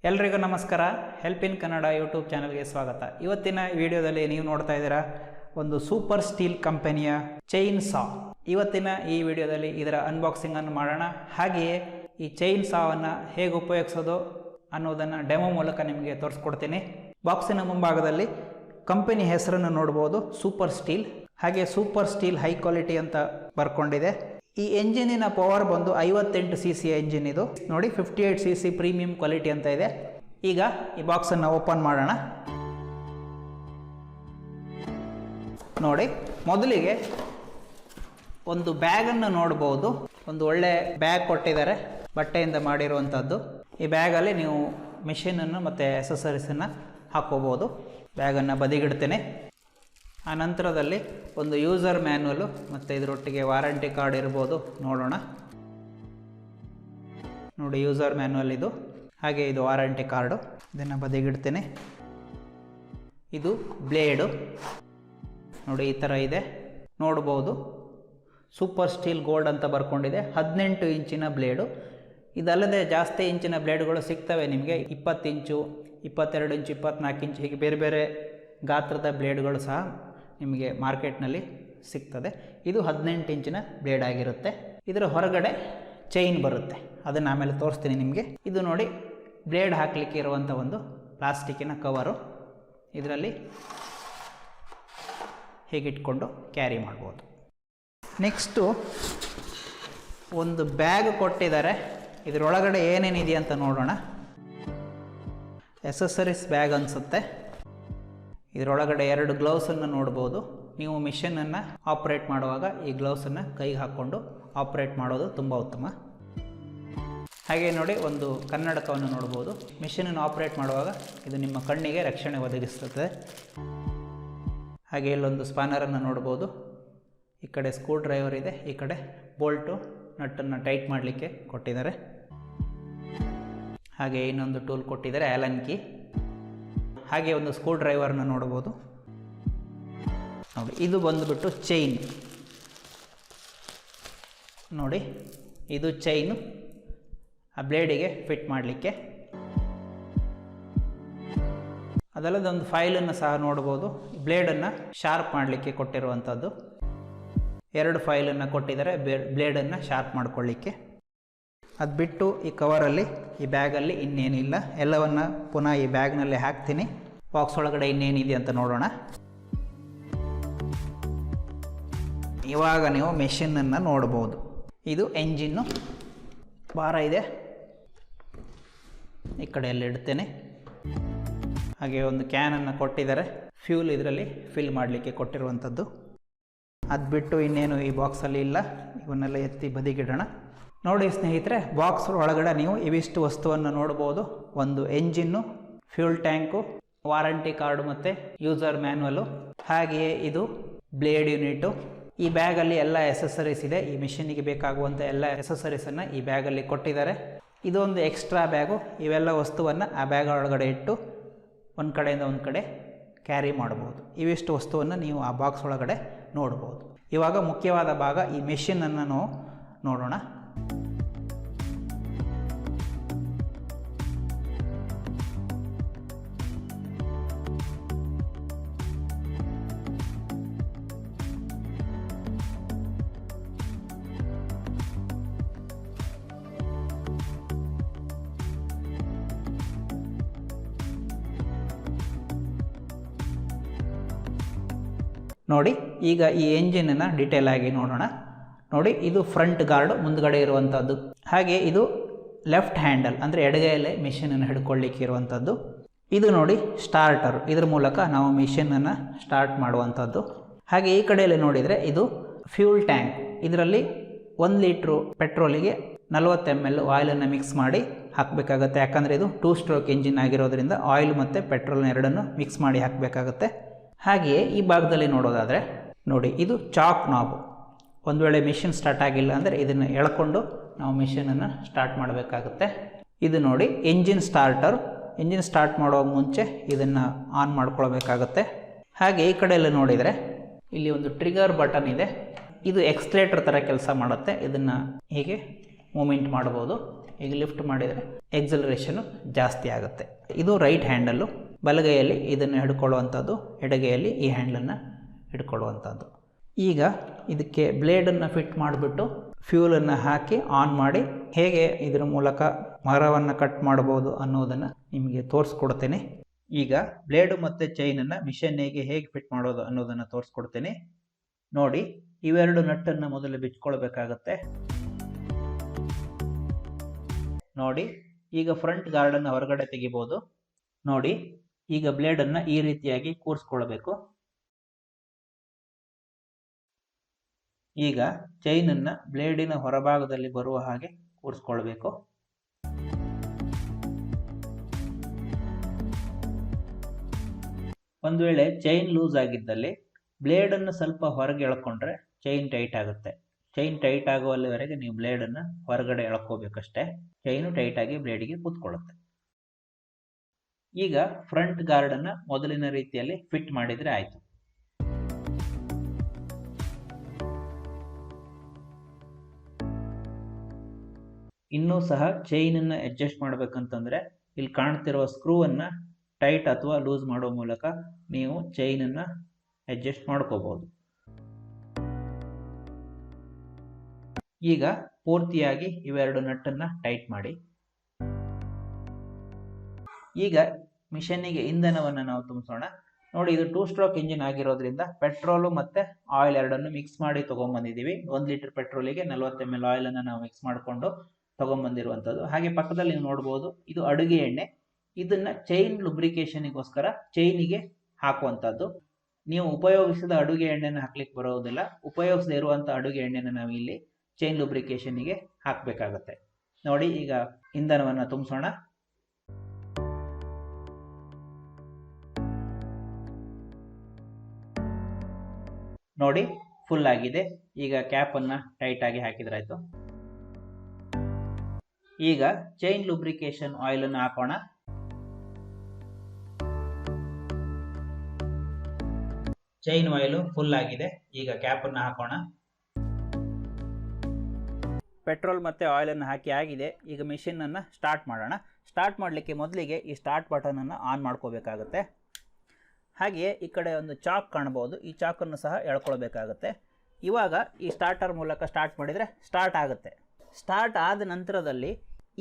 ಎಲ್ರಿಗೂ ನಮಸ್ಕಾರ. Help in Kannada YouTube ಚಾನಲ್ಗೆ ಸ್ವಾಗತ. ಇವತ್ತಿನ ವಿಡಿಯೋದಲ್ಲಿ ನೀವು ನೋಡ್ತಾ ಇದ್ದೀರಾ ಒಂದು ಸೂಪರ್ ಸ್ಟೀಲ್ ಕಂಪನಿಯ ಚೈನ್ ಸಾ. ಇವತ್ತಿನ ಈ ವಿಡಿಯೋದಲ್ಲಿ ಇದರ ಅನ್ಬಾಕ್ಸಿಂಗ್ ಅನ್ನು ಮಾಡೋಣ. ಹಾಗೆಯೇ ಈ ಚೈನ್ ಸಾವನ್ನು ಹೇಗೆ ಉಪಯೋಗಿಸೋದು ಅನ್ನೋದನ್ನು ಡೆಮೋ ಮೂಲಕ ನಿಮಗೆ ತೋರಿಸ್ಕೊಡ್ತೀನಿ. ಬಾಕ್ಸಿನ ಮುಂಭಾಗದಲ್ಲಿ ಕಂಪನಿ ಹೆಸರನ್ನು ನೋಡ್ಬೋದು, ಸೂಪರ್ ಸ್ಟೀಲ್. ಹಾಗೆ ಸೂಪರ್ ಸ್ಟೀಲ್ ಹೈ ಕ್ವಾಲಿಟಿ ಅಂತ ಬರ್ಕೊಂಡಿದೆ. ಈ ಎಂಜಿನಿನ ಪವರ್ ಬಂದು 58 cc ಎಂಜಿನ್. ಇದು ನೋಡಿ 58 cc ಪ್ರೀಮಿಯಂ ಕ್ವಾಲಿಟಿ ಅಂತ ಇದೆ. ಈಗ ಈ ಬಾಕ್ಸನ್ನು ಓಪನ್ ಮಾಡೋಣ. ನೋಡಿ, ಮೊದಲಿಗೆ ಒಂದು ಬ್ಯಾಗನ್ನು ನೋಡ್ಬೋದು. ಒಂದು ಒಳ್ಳೆ ಬ್ಯಾಗ್ ಕೊಟ್ಟಿದ್ದಾರೆ, ಬಟ್ಟೆಯಿಂದ ಮಾಡಿರುವಂಥದ್ದು. ಈ ಬ್ಯಾಗಲ್ಲಿ ನೀವು ಮಿಷಿನನ್ನು ಮತ್ತು ಎಸೆಸರೀಸನ್ನು ಹಾಕ್ಕೋಬೋದು. ಬ್ಯಾಗನ್ನು ಬದಿಗಿಡ್ತೇನೆ. ಆ ನಂತರದಲ್ಲಿ ಒಂದು ಯೂಸರ್ ಮ್ಯಾನ್ಯಲು ಮತ್ತು ಇದರೊಟ್ಟಿಗೆ ವಾರಂಟಿ ಕಾರ್ಡ್ ಇರ್ಬೋದು, ನೋಡೋಣ. ನೋಡಿ, ಯೂಸರ್ ಮ್ಯಾನ್ಯಲ್ ಇದು, ಹಾಗೆ ಇದು ವಾರಂಟಿ ಕಾರ್ಡು. ಇದನ್ನು ಬದಿಗಿಡ್ತೇನೆ. ಇದು ಬ್ಲೇಡು ನೋಡಿ, ಈ ಥರ ಇದೆ, ನೋಡ್ಬೋದು. ಸೂಪರ್ ಸ್ಟೀಲ್ ಗೋಲ್ಡ್ ಅಂತ ಬರ್ಕೊಂಡಿದೆ. 18 ಇಂಚಿನ ಬ್ಲೇಡು. ಇದಲ್ಲದೆ ಜಾಸ್ತಿ ಇಂಚಿನ ಬ್ಲೇಡ್ಗಳು ಸಿಗ್ತವೆ ನಿಮಗೆ. 20 ಇಂಚು, 22 ಇಂಚು, 24 ಇಂಚು, ಹೀಗೆ ಬೇರೆ ಬೇರೆ ಗಾತ್ರದ ಬ್ಲೇಡ್ಗಳು ಸಹ ನಿಮಗೆ ಮಾರ್ಕೆಟ್ನಲ್ಲಿ ಸಿಗ್ತದೆ. ಇದು 18 ಇಂಚಿನ ಬ್ಲೇಡ್ ಆಗಿರುತ್ತೆ. ಇದರ ಹೊರಗಡೆ ಚೈನ್ ಬರುತ್ತೆ, ಅದನ್ನು ಆಮೇಲೆ ತೋರಿಸ್ತೀನಿ ನಿಮಗೆ. ಇದು ನೋಡಿ, ಬ್ಲೇಡ್ ಹಾಕಲಿಕ್ಕೆ ಇರುವಂಥ ಒಂದು ಪ್ಲಾಸ್ಟಿಕ್ಕಿನ ಕವರು. ಇದರಲ್ಲಿ ಹೀಗಿಟ್ಕೊಂಡು ಕ್ಯಾರಿ ಮಾಡ್ಬೋದು. ನೆಕ್ಸ್ಟು ಒಂದು ಬ್ಯಾಗ್ ಕೊಟ್ಟಿದ್ದಾರೆ. ಇದರೊಳಗಡೆ ಏನೇನಿದೆ ಅಂತ ನೋಡೋಣ. ಎಸೆಸರೀಸ್ ಬ್ಯಾಗ್ ಅನಿಸುತ್ತೆ. ಇದರೊಳಗಡೆ 2 ಗ್ಲೌಸನ್ನು ನೋಡ್ಬೋದು. ನೀವು ಮಿಷನನ್ನು ಆಪ್ರೇಟ್ ಮಾಡುವಾಗ ಈ ಗ್ಲೌಸನ್ನು ಕೈಗೆ ಹಾಕ್ಕೊಂಡು ಆಪ್ರೇಟ್ ಮಾಡೋದು ತುಂಬ ಉತ್ತಮ. ಹಾಗೆ ನೋಡಿ, ಒಂದು ಕನ್ನಡಕವನ್ನು ನೋಡ್ಬೋದು. ಮಿಷನನ್ನು ಆಪ್ರೇಟ್ ಮಾಡುವಾಗ ಇದು ನಿಮ್ಮ ಕಣ್ಣಿಗೆ ರಕ್ಷಣೆ ಒದಗಿಸುತ್ತದೆ. ಹಾಗೆ ಇಲ್ಲೊಂದು ಸ್ಪಾನರನ್ನು ನೋಡ್ಬೋದು. ಈ ಕಡೆ ಸ್ಕ್ರೂ ಡ್ರೈವರ್ ಇದೆ, ಈ ಕಡೆ ಬೋಲ್ಟು ನಟ್ಟನ್ನು ಟೈಟ್ ಮಾಡಲಿಕ್ಕೆ ಕೊಟ್ಟಿದ್ದಾರೆ. ಹಾಗೆ ಇನ್ನೊಂದು ಟೂಲ್ ಕೊಟ್ಟಿದ್ದಾರೆ, ಆ್ಯಲನ್ ಕೀ. ಹಾಗೆ ಒಂದು ಸ್ಕ್ರೂ ಡ್ರೈವರ್ನ ನೋಡ್ಬೋದು. ನೋಡಿ, ಇದು ಬಂದುಬಿಟ್ಟು ಚೈನ್. ನೋಡಿ, ಇದು ಚೈನು ಆ ಬ್ಲೇಡಿಗೆ ಫಿಟ್ ಮಾಡಲಿಕ್ಕೆ. ಅದಲ್ಲದೆ ಒಂದು ಫೈಲನ್ನು ಸಹ ನೋಡ್ಬೋದು. ಬ್ಲೇಡನ್ನು ಶಾರ್ಪ್ ಮಾಡಲಿಕ್ಕೆ ಕೊಟ್ಟಿರುವಂಥದ್ದು. 2 ಫೈಲನ್ನು ಕೊಟ್ಟಿದ್ದಾರೆ ಬ್ಲೇಡನ್ನು ಶಾರ್ಪ್ ಮಾಡ್ಕೊಳ್ಳಿಕ್ಕೆ. ಅದು ಬಿಟ್ಟು ಈ ಕವರಲ್ಲಿ, ಈ ಬ್ಯಾಗಲ್ಲಿ ಇನ್ನೇನಿಲ್ಲ. ಎಲ್ಲವನ್ನು ಪುನಃ ಈ ಬ್ಯಾಗ್ನಲ್ಲಿ ಹಾಕ್ತೀನಿ. ಬಾಕ್ಸ್ ಒಳಗಡೆ ಇನ್ನೇನಿದೆ ಅಂತ ನೋಡೋಣ. ಇವಾಗ ನೀವು ಮೆಷಿನನ್ನು ನೋಡ್ಬೋದು. ಇದು ಎಂಜಿನ್ನು ಭಾರ ಇದೆ, ಈ ಕಡೆಯಲ್ಲಿ ಇಡ್ತೇನೆ. ಹಾಗೆ ಒಂದು ಕ್ಯಾನನ್ನು ಕೊಟ್ಟಿದ್ದಾರೆ, ಫ್ಯೂಲ್ ಇದರಲ್ಲಿ ಫಿಲ್ ಮಾಡಲಿಕ್ಕೆ ಕೊಟ್ಟಿರುವಂಥದ್ದು. ಅದು ಬಿಟ್ಟು ಇನ್ನೇನು ಈ ಬಾಕ್ಸಲ್ಲಿ ಇಲ್ಲ. ಇವನ್ನೆಲ್ಲ ಎತ್ತಿ ಬದಿಗಿಡೋಣ. ನೋಡಿ ಸ್ನೇಹಿತರೆ, ಬಾಕ್ಸ್ ಒಳಗಡೆ ನೀವು ಇವಿಷ್ಟು ವಸ್ತುವನ್ನು ನೋಡ್ಬೋದು. ಒಂದು engine, fuel tank, warranty card ಮತ್ತು ಯೂಸರ್ ಮ್ಯಾನ್ಯಲು. ಹಾಗೆಯೇ ಇದು ಬ್ಲೇಡ್ ಯೂನಿಟು. ಈ ಬ್ಯಾಗಲ್ಲಿ ಎಲ್ಲ ಎಸೆಸರೀಸ್ ಇದೆ. ಈ ಮಿಷಿನಿಗೆ ಬೇಕಾಗುವಂಥ ಎಲ್ಲ ಎಸೆಸರೀಸನ್ನು ಈ ಬ್ಯಾಗಲ್ಲಿ ಕೊಟ್ಟಿದ್ದಾರೆ. ಇದೊಂದು ಎಕ್ಸ್ಟ್ರಾ ಬ್ಯಾಗು. ಇವೆಲ್ಲ ವಸ್ತುವನ್ನು ಆ ಬ್ಯಾಗ್ ಒಳಗಡೆ ಇಟ್ಟು ಒಂದು ಕಡೆಯಿಂದ ಒಂದು ಕಡೆ ಕ್ಯಾರಿ ಮಾಡ್ಬೋದು. ಇವಿಷ್ಟು ವಸ್ತುವನ್ನು ನೀವು ಆ ಬಾಕ್ಸ್ ಒಳಗಡೆ ನೋಡ್ಬೋದು. ಇವಾಗ ಮುಖ್ಯವಾದ ಭಾಗ, ಈ ಮೆಷಿನನ್ನು ನಾವು ನೋಡೋಣ. ನೋಡಿ, ಈಗ ಈ ಎಂಜಿನನ್ನು ಡೀಟೇಲ್ ಆಗಿ ನೋಡೋಣ. ನೋಡಿ, ಇದು ಫ್ರಂಟ್ ಗಾರ್ಡ್ ಮುಂದ್ಗಡೆ ಇರುವಂಥದ್ದು. ಹಾಗೆ ಇದು ಲೆಫ್ಟ್ ಹ್ಯಾಂಡಲ್, ಅಂದರೆ ಎಡಗೈಯಲ್ಲೇ ಮಿಷಿನನ್ನು ಹಿಡ್ಕೊಳ್ಳಿಕ್ಕೆ ಇರುವಂಥದ್ದು. ಇದು ನೋಡಿ ಸ್ಟಾರ್ಟರ್, ಇದ್ರ ಮೂಲಕ ನಾವು ಮಿಷಿನನ್ನು ಸ್ಟಾರ್ಟ್ ಮಾಡುವಂಥದ್ದು. ಹಾಗೆ ಈ ಕಡೆಯಲ್ಲಿ ನೋಡಿದರೆ ಇದು ಫ್ಯೂಲ್ ಟ್ಯಾಂಕ್. ಇದರಲ್ಲಿ 1 ಲೀಟ್ರು ಪೆಟ್ರೋಲಿಗೆ 40 ml ಆಯಿಲನ್ನು ಮಿಕ್ಸ್ ಮಾಡಿ ಹಾಕಬೇಕಾಗತ್ತೆ. ಯಾಕಂದರೆ ಇದು 2 ಸ್ಟ್ರೋಕ್ ಎಂಜಿನ್ ಆಗಿರೋದ್ರಿಂದ ಆಯಿಲ್ ಮತ್ತು ಪೆಟ್ರೋಲ್ನ ಎರಡನ್ನು ಮಿಕ್ಸ್ ಮಾಡಿ ಹಾಕಬೇಕಾಗತ್ತೆ. ಹಾಗೆಯೇ ಈ ಭಾಗದಲ್ಲಿ ನೋಡೋದಾದರೆ ನೋಡಿ, ಇದು ಚಾಕ್ ನಾಬ್. ಒಂದು ವೇಳೆ ಮಿಷಿನ್ ಸ್ಟಾರ್ಟ್ ಆಗಿಲ್ಲ ಅಂದರೆ ಇದನ್ನು ಎಳ್ಕೊಂಡು ನಾವು ಮಿಷಿನನ್ನು ಸ್ಟಾರ್ಟ್ ಮಾಡಬೇಕಾಗುತ್ತೆ. ಇದು ನೋಡಿ ಎಂಜಿನ್ ಸ್ಟಾರ್ಟರ್. ಎಂಜಿನ್ ಸ್ಟಾರ್ಟ್ ಮಾಡೋ ಮುಂಚೆ ಇದನ್ನು ಆನ್ ಮಾಡ್ಕೊಳ್ಬೇಕಾಗತ್ತೆ. ಹಾಗೆ ಈ ಕಡೆಯಲ್ಲಿ ನೋಡಿದರೆ ಇಲ್ಲಿ ಒಂದು ಟ್ರಿಗರ್ ಬಟನ್ ಇದೆ. ಇದು ಎಕ್ಸ್ಲೇಟರ್ ಥರ ಕೆಲಸ ಮಾಡುತ್ತೆ. ಇದನ್ನು ಹೀಗೆ ಮೂಮೆಂಟ್ ಮಾಡ್ಬೋದು. ಈಗ ಲಿಫ್ಟ್ ಮಾಡಿದರೆ ಎಕ್ಸಲರೇಷನು ಜಾಸ್ತಿ ಆಗುತ್ತೆ. ಇದು ರೈಟ್ ಹ್ಯಾಂಡಲ್ಲು. ಬಲಗೈಯಲ್ಲಿ ಇದನ್ನು ಹಿಡ್ಕೊಳ್ಳುವಂಥದ್ದು, ಎಡಗೈಯಲ್ಲಿ ಈ ಹ್ಯಾಂಡಲನ್ನು ಹಿಡ್ಕೊಳ್ಳುವಂಥದ್ದು. ಈಗ ಇದಕ್ಕೆ ಬ್ಲೇಡನ್ನು ಫಿಟ್ ಮಾಡಿಬಿಟ್ಟು ಫ್ಯೂಲನ್ನು ಹಾಕಿ ಆನ್ ಮಾಡಿ ಹೇಗೆ ಇದರ ಮೂಲಕ ಮರವನ್ನು ಕಟ್ ಮಾಡ್ಬೋದು ಅನ್ನೋದನ್ನು ನಿಮಗೆ ತೋರಿಸ್ಕೊಡ್ತೇನೆ. ಈಗ ಬ್ಲೇಡು ಮತ್ತು ಚೈನನ್ನು ಮಿಷನ್ನಿಗೆ ಹೇಗೆ ಫಿಟ್ ಮಾಡೋದು ಅನ್ನೋದನ್ನು ತೋರಿಸ್ಕೊಡ್ತೇನೆ ನೋಡಿ. ಇವೆರಡು ನಟ್ಟನ್ನು ಮೊದಲು ಬಿಚ್ಕೊಳ್ಬೇಕಾಗತ್ತೆ ನೋಡಿ. ಈಗ ಫ್ರಂಟ್ ಗಾರ್ಡನ್ನು ಹೊರಗಡೆ ತೆಗಿಬೋದು ನೋಡಿ. ಈಗ ಬ್ಲೇಡನ್ನು ಈ ರೀತಿಯಾಗಿ ಕೂರಿಸ್ಕೊಳ್ಬೇಕು. ಈಗ ಚೈನನ್ನು ಬ್ಲೇಡಿನ ಹೊರಭಾಗದಲ್ಲಿ ಬರುವ ಹಾಗೆ ಕೂರಿಸ್ಕೊಳ್ಬೇಕು. ಒಂದು ವೇಳೆ ಚೈನ್ ಲೂಸ್ ಆಗಿದ್ದಲ್ಲಿ ಬ್ಲೇಡನ್ನು ಸ್ವಲ್ಪ ಹೊರಗೆ ಎಳ್ಕೊಂಡ್ರೆ ಚೈನ್ ಟೈಟ್ ಆಗುತ್ತೆ. ಚೈನ್ ಟೈಟ್ ಆಗುವಲ್ಲಿವರೆಗೆ ನೀವು ಬ್ಲೇಡನ್ನು ಹೊರಗಡೆ ಎಳ್ಕೋಬೇಕಷ್ಟೇ. ಚೈನು ಟೈಟ್ ಆಗಿ ಬ್ಲೇಡಿಗೆ ಕೂತ್ಕೊಳ್ಳುತ್ತೆ. ಈಗ ಫ್ರಂಟ್ ಗಾರ್ಡನ್ನು ಮೊದಲಿನ ರೀತಿಯಲ್ಲಿ ಫಿಟ್ ಮಾಡಿದರೆ ಆಯಿತು. ಇನ್ನೂ ಸಹ ಚೈನನ್ನು ಅಡ್ಜಸ್ಟ್ ಮಾಡಬೇಕಂತಂದರೆ ಇಲ್ಲಿ ಕಾಣ್ತಿರುವ ಸ್ಕ್ರೂವನ್ನು ಟೈಟ್ ಅಥವಾ ಲೂಸ್ ಮಾಡೋ ಮೂಲಕ ನೀವು ಚೈನನ್ನು ಅಡ್ಜಸ್ಟ್ ಮಾಡ್ಕೋಬಹುದು. ಈಗ ಪೂರ್ತಿಯಾಗಿ ಇವೆರಡು ನಟ್ಟನ್ನು ಟೈಟ್ ಮಾಡಿ. ಈಗ ಮಿಷನ್ನಿಗೆ ಇಂಧನವನ್ನು ನಾವು ತುಂಬಿಸೋಣ ನೋಡಿ. ಇದು 2 ಸ್ಟ್ರೋಕ್ ಇಂಜಿನ್ ಆಗಿರೋದ್ರಿಂದ ಪೆಟ್ರೋಲು ಮತ್ತು ಆಯಿಲ್ ಎರಡನ್ನು ಮಿಕ್ಸ್ ಮಾಡಿ ತೊಗೊಂಬಂದಿದ್ದೀವಿ. 1 ಲೀಟರ್ ಪೆಟ್ರೋಲಿಗೆ 40 ml ಆಯಿಲನ್ನು ನಾವು ಮಿಕ್ಸ್ ಮಾಡಿಕೊಂಡು ತೊಗೊಂಬಂದಿರುವಂಥದ್ದು. ಹಾಗೆ ಪಕ್ಕದಲ್ಲಿ ನೀವು ನೋಡ್ಬೋದು, ಇದು ಅಡುಗೆ ಎಣ್ಣೆ. ಇದನ್ನು ಚೈನ್ ಲುಬ್ರಿಕೇಷನಿಗೋಸ್ಕರ ಚೈನಿಗೆ ಹಾಕುವಂಥದ್ದು. ನೀವು ಉಪಯೋಗಿಸಿದ ಅಡುಗೆ ಎಣ್ಣೆನ ಹಾಕ್ಲಿಕ್ಕೆ ಬರೋದಿಲ್ಲ. ಉಪಯೋಗಿಸದೇ ಇರುವಂಥ ಅಡುಗೆ ಎಣ್ಣೆನ ನಾವು ಇಲ್ಲಿ ಚೈನ್ ಲುಬ್ರಿಕೇಷನಿಗೆ ಹಾಕಬೇಕಾಗತ್ತೆ ನೋಡಿ. ಈಗ ಇಂಧನವನ್ನು ತುಂಬಿಸೋಣ ನೋಡಿ. ಫುಲ್ ಆಗಿದೆ. ಈಗ ಕ್ಯಾಪನ್ನು ಟೈಟಾಗಿ ಹಾಕಿದ್ರಾಯ್ತು. ಈಗ ಚೈನ್ ಲುಬ್ರಿಕೇಷನ್ ಆಯಿಲನ್ನು ಹಾಕೋಣ. ಚೈನ್ ಆಯಿಲು ಫುಲ್ ಆಗಿದೆ. ಈಗ ಕ್ಯಾಪನ್ನು ಹಾಕೋಣ. ಪೆಟ್ರೋಲ್ ಮತ್ತು ಆಯಿಲನ್ನು ಹಾಕಿ ಆಗಿದೆ. ಈಗ ಮಿಷಿನನ್ನು ಸ್ಟಾರ್ಟ್ ಮಾಡೋಣ. ಸ್ಟಾರ್ಟ್ ಮಾಡಲಿಕ್ಕೆ ಮೊದಲಿಗೆ ಈ ಸ್ಟಾರ್ಟ್ ಬಟನನ್ನು ಆನ್ ಮಾಡ್ಕೋಬೇಕಾಗುತ್ತೆ. ಹಾಗೆಯೇ ಈ ಕಡೆ ಒಂದು ಚಾಕ್ ಕಾಣ್ಬೋದು. ಈ ಚಾಕನ್ನು ಸಹ ಎಳ್ಕೊಳ್ಬೇಕಾಗತ್ತೆ. ಇವಾಗ ಈ ಸ್ಟಾರ್ಟರ್ ಮೂಲಕ ಸ್ಟಾರ್ಟ್ ಮಾಡಿದರೆ ಸ್ಟಾರ್ಟ್ ಆಗುತ್ತೆ. ಸ್ಟಾರ್ಟ್ ಆದ ನಂತರದಲ್ಲಿ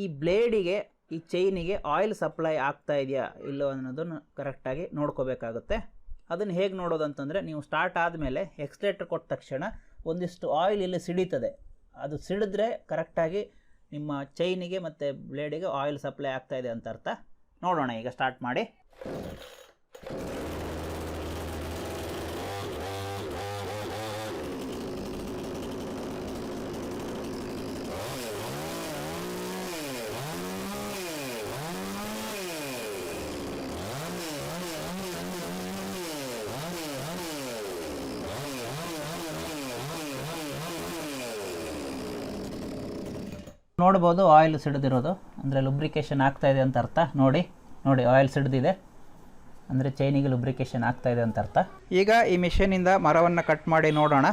ಈ ಬ್ಲೇಡಿಗೆ, ಈ ಚೈನಿಗೆ ಆಯಿಲ್ ಸಪ್ಲೈ ಆಗ್ತಾ ಇದೆಯಾ ಇಲ್ಲೋ ಅನ್ನೋದನ್ನು ಕರೆಕ್ಟಾಗಿ ನೋಡ್ಕೋಬೇಕಾಗುತ್ತೆ. ಅದನ್ನು ಹೇಗೆ ನೋಡೋದು ಅಂತಂದರೆ, ನೀವು ಸ್ಟಾರ್ಟ್ ಆದಮೇಲೆ ಎಕ್ಸ್ಲೇಟರ್ ಕೊಟ್ಟ ತಕ್ಷಣ ಒಂದಿಷ್ಟು ಆಯಿಲ್ ಇಲ್ಲಿ ಸಿಡಿತದೆ. ಅದು ಸಿಡಿದ್ರೆ ಕರೆಕ್ಟಾಗಿ ನಿಮ್ಮ ಚೈನಿಗೆ ಮತ್ತು ಬ್ಲೇಡಿಗೆ ಆಯಿಲ್ ಸಪ್ಲೈ ಆಗ್ತಾ ಇದೆ ಅಂತ ಅರ್ಥ. ನೋಡೋಣ ಈಗ ಸ್ಟಾರ್ಟ್ ಮಾಡಿ. ನೋಡ್ಬೋದು ಆಯಿಲ್ ಸಿಡಿದಿರೋದು, ಅಂದರೆ ಲುಬ್ರಿಕೇಷನ್ ಆಗ್ತಾ ಇದೆ ಅಂತ ಅರ್ಥ. ನೋಡಿ ಆಯಿಲ್ ಸಿಡಿದಿದೆ ಅಂದರೆ ಚೈನಿಗೆ ಲುಬ್ರಿಕೇಷನ್ ಆಗ್ತಾ ಇದೆ ಅಂತ ಅರ್ಥ. ಈಗ ಈ ಮಿಷಿನಿಂದ ಮರವನ್ನು ಕಟ್ ಮಾಡಿ ನೋಡೋಣ.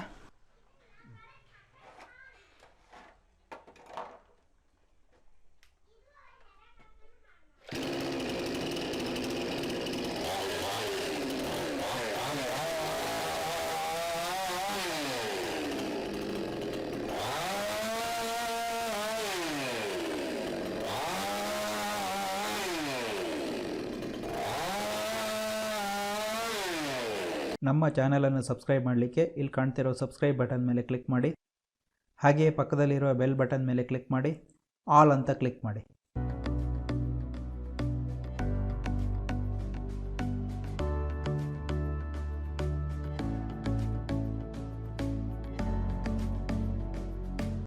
ನಮ್ಮ ಚಾನಲನ್ನು ಸಬ್ಸ್ಕ್ರೈಬ್ ಮಾಡಲಿಕ್ಕೆ ಇಲ್ಲಿ ಕಾಣ್ತಿರೋ ಸಬ್ಸ್ಕ್ರೈಬ್ ಬಟನ್ ಮೇಲೆ ಕ್ಲಿಕ್ ಮಾಡಿ. ಹಾಗೆಯೇ ಪಕ್ಕದಲ್ಲಿರುವ ಬೆಲ್ ಬಟನ್ ಮೇಲೆ ಕ್ಲಿಕ್ ಮಾಡಿ, ಆಲ್ ಅಂತ ಕ್ಲಿಕ್ ಮಾಡಿ.